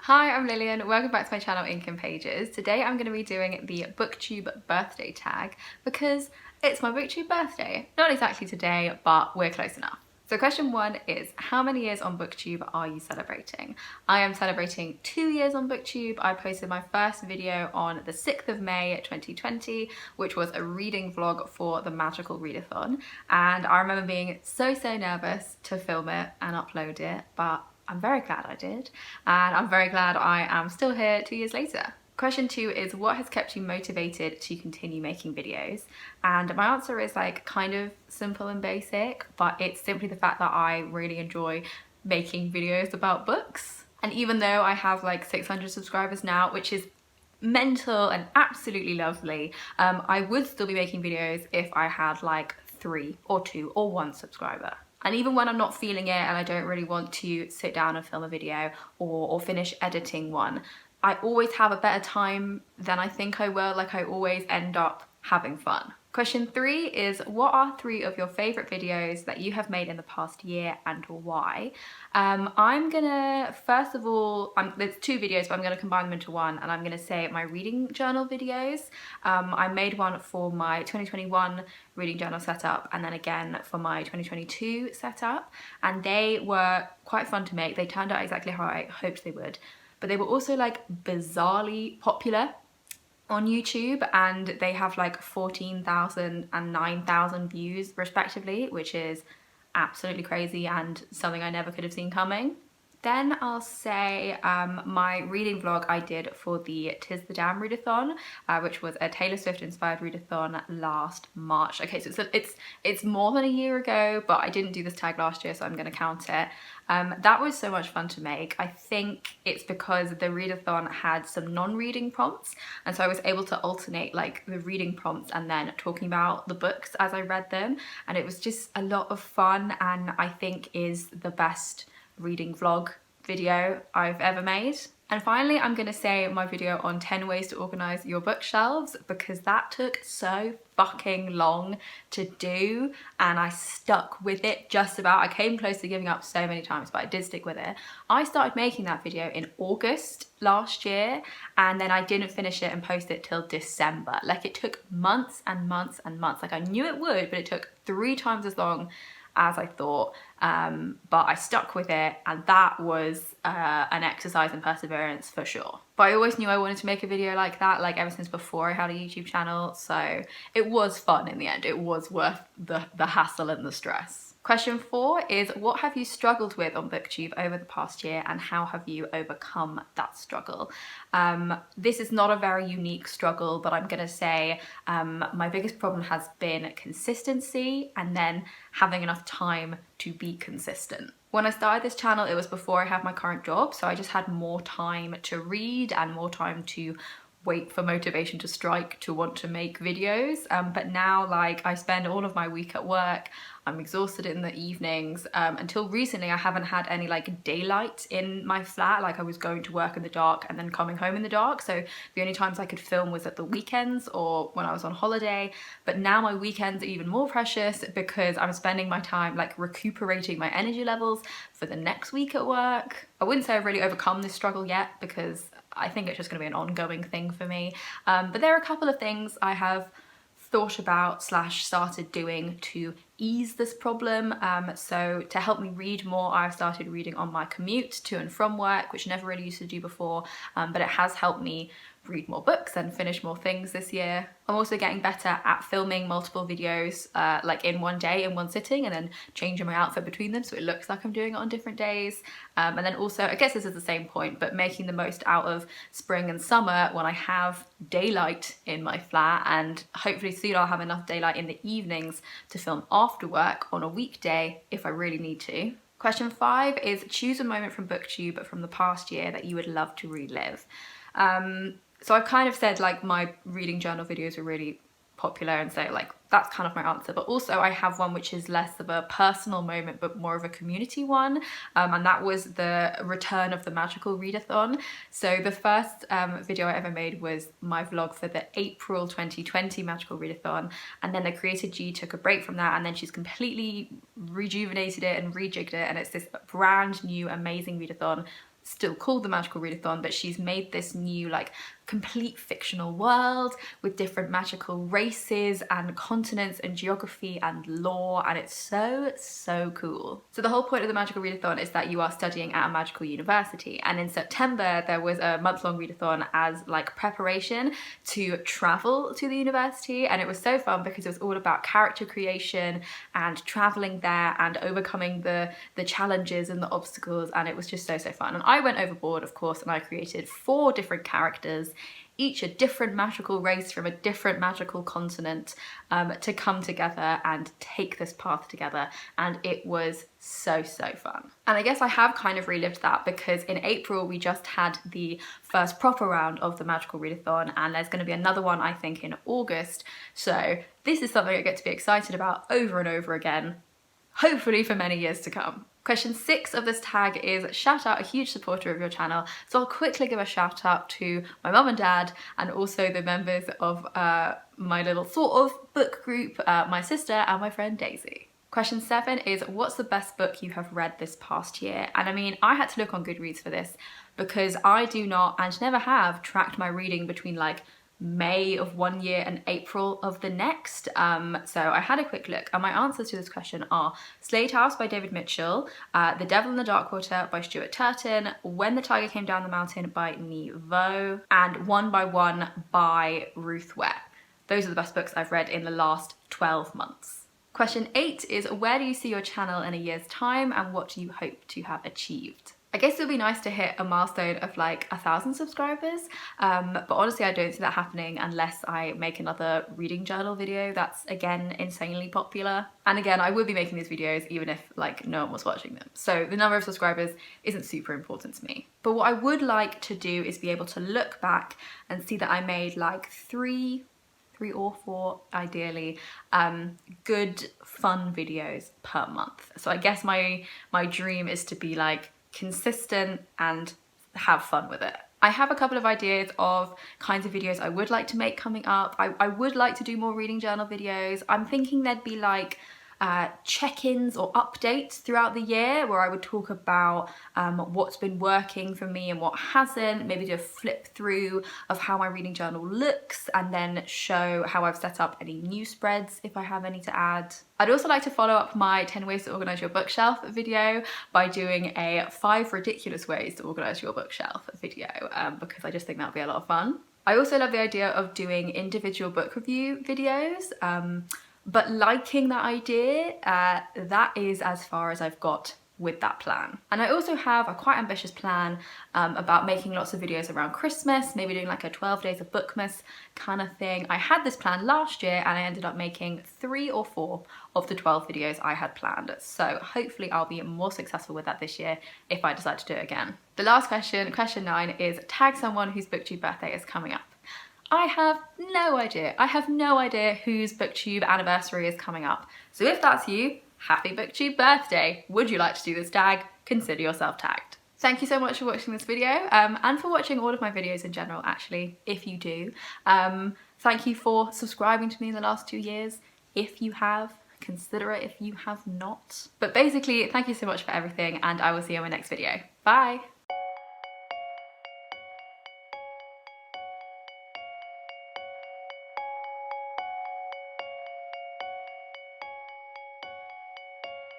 Hi, I'm Lillian. Welcome back to my channel Ink and Pages. Today I'm going to be doing the Booktube Birthday Tag because it's my Booktube birthday. Not exactly today, but we're close enough. So question one is, how many years on Booktube are you celebrating? I am celebrating 2 years on Booktube. I posted my first video on the 6th of May 2020, which was a reading vlog for the Magical Readathon. And I remember being so nervous to film it and upload it, but I'm very glad I did, and I'm very glad I am still here 2 years later. Question two is, what has kept you motivated to continue making videos? And my answer is like kind of simple and basic, but it's simply the fact that I really enjoy making videos about books. And even though I have like 600 subscribers now, which is mental and absolutely lovely, I would still be making videos if I had like 3 or 2 or 1 subscriber. And even when I'm not feeling it and I don't really want to sit down and film a video or finish editing one, I always have a better time than I think I will. Like, I always end up having fun. Question 3 is, what are 3 of your favourite videos that you have made in the past year and why? I'm gonna, first of all, there's 2 videos, but I'm gonna combine them into one, and I'm gonna say my reading journal videos. I made one for my 2021 reading journal setup, and then again for my 2022 setup, and they were quite fun to make. They turned out exactly how I hoped they would, but they were also like bizarrely popular on YouTube, and they have like 14,000 and 9,000 views respectively, which is absolutely crazy and something I never could have seen coming. Then I'll say my reading vlog I did for the Tis the Damn readathon, which was a Taylor Swift inspired readathon last March. Okay, so it's more than a year ago, but I didn't do this tag last year, so I'm going to count it. That was so much fun to make. I think it's because the readathon had some non-reading prompts, and so I was able to alternate like the reading prompts and then talking about the books as I read them, and it was just a lot of fun, and I think is the best reading vlog video I've ever made. And finally, I'm going to say my video on 10 ways to organise your bookshelves, because that took so fucking long to do and I stuck with it just about. I came close to giving up so many times, but I did stick with it. I started making that video in August last year, and then I didn't finish it and post it till December. Like, it took months and months and months. Like, I knew it would, but it took 3 times as long as I thought, but I stuck with it, and that was an exercise in perseverance for sure. But I always knew I wanted to make a video like that, like ever since before I had a YouTube channel, so it was fun in the end. It was worth the hassle and the stress. Question 4 is, what have you struggled with on Booktube over the past year, and how have you overcome that struggle? This is not a very unique struggle, but I'm gonna say my biggest problem has been consistency, and then having enough time to be consistent. When I started this channel, it was before I had my current job, so I just had more time to read and more time to wait for motivation to strike to want to make videos. But now, like, I spend all of my week at work. I'm exhausted in the evenings. Until recently, I haven't had any like daylight in my flat. Like, I was going to work in the dark and then coming home in the dark. So the only times I could film was at the weekends or when I was on holiday. But now my weekends are even more precious because I'm spending my time like recuperating my energy levels for the next week at work. I wouldn't say I've really overcome this struggle yet, because I think it's just going to be an ongoing thing for me. But there are a couple of things I have thought about / started doing to ease this problem. So to help me read more, I've started reading on my commute to and from work, which I never really used to do before, but it has helped me read more books and finish more things this year. I'm also getting better at filming multiple videos like in one day, in one sitting, and then changing my outfit between them so it looks like I'm doing it on different days. And then also, I guess this is the same point, but making the most out of spring and summer when I have daylight in my flat, and hopefully soon I'll have enough daylight in the evenings to film after work on a weekday if I really need to. Question 5 is, choose a moment from Booktube from the past year that you would love to relive. So I've kind of said like my reading journal videos were really popular, and so like that's kind of my answer, but also I have one which is less of a personal moment but more of a community one, and that was the return of the Magical Readathon. So the first video I ever made was my vlog for the April 2020 Magical Readathon, and then the creator G took a break from that, and then she's completely rejuvenated it and rejigged it, and it's this brand new amazing readathon still called the Magical Readathon, but she's made this new like complete fictional world with different magical races and continents and geography and lore, and it's so cool. So the whole point of the Magical Readathon is that you are studying at a magical university, and in September there was a month-long readathon as like preparation to travel to the university, and it was so fun because it was all about character creation and traveling there and overcoming the challenges and the obstacles, and it was just so fun. And I went overboard, of course, and I created 4 different characters, each a different magical race from a different magical continent, to come together and take this path together, and it was so fun. And I guess I have kind of relived that because in April we just had the first proper round of the Magical Readathon, and there's going to be another one I think in August, so this is something I get to be excited about over and over again, hopefully for many years to come. Question 6 of this tag is shout out a huge supporter of your channel. So I'll quickly give a shout out to my mum and dad, and also the members of my little sort of book group, my sister and my friend Daisy. Question 7 is what's the best book you have read this past year? And I mean, I had to look on Goodreads for this because I do not and never have tracked my reading between like May of one year and April of the next. So I had a quick look, and my answers to this question are Slade House by David Mitchell, The Devil in the Darkwater by Stuart Turton, When the Tiger Came Down the Mountain by Ni Vo, and One by One by Ruth Ware. Those are the best books I've read in the last 12 months. Question 8 is where do you see your channel in a year's time, and what do you hope to have achieved? I guess it would be nice to hit a milestone of like 1,000 subscribers, but honestly I don't see that happening unless I make another reading journal video that's again insanely popular. And again, I would be making these videos even if like no one was watching them. So the number of subscribers isn't super important to me. But what I would like to do is be able to look back and see that I made like three or 4 ideally good fun videos per month. So I guess my dream is to be like consistent and have fun with it. I have a couple of ideas of kinds of videos I would like to make coming up. I would like to do more reading journal videos. I'm thinking there'd be like check-ins or updates throughout the year where I would talk about what's been working for me and what hasn't, maybe do a flip through of how my reading journal looks, and then show how I've set up any new spreads if I have any to add. I'd also like to follow up my 10 ways to organise your bookshelf video by doing a 5 ridiculous ways to organise your bookshelf video, because I just think that'd be a lot of fun. I also love the idea of doing individual book review videos, but liking that idea, that is as far as I've got with that plan. And I also have a quite ambitious plan about making lots of videos around Christmas, maybe doing like a 12 days of Bookmas kind of thing. I had this plan last year and I ended up making 3 or 4 of the 12 videos I had planned. So hopefully I'll be more successful with that this year if I decide to do it again. The last question, question 9, is tag someone whose Booktube birthday is coming up. I have no idea. I have no idea whose Booktube anniversary is coming up. So if that's you, happy Booktube birthday. Would you like to do this tag? Consider yourself tagged. Thank you so much for watching this video, and for watching all of my videos in general, actually, if you do. Thank you for subscribing to me in the last 2 years. If you have, consider it if you have not. But basically, thank you so much for everything, and I will see you in my next video. Bye!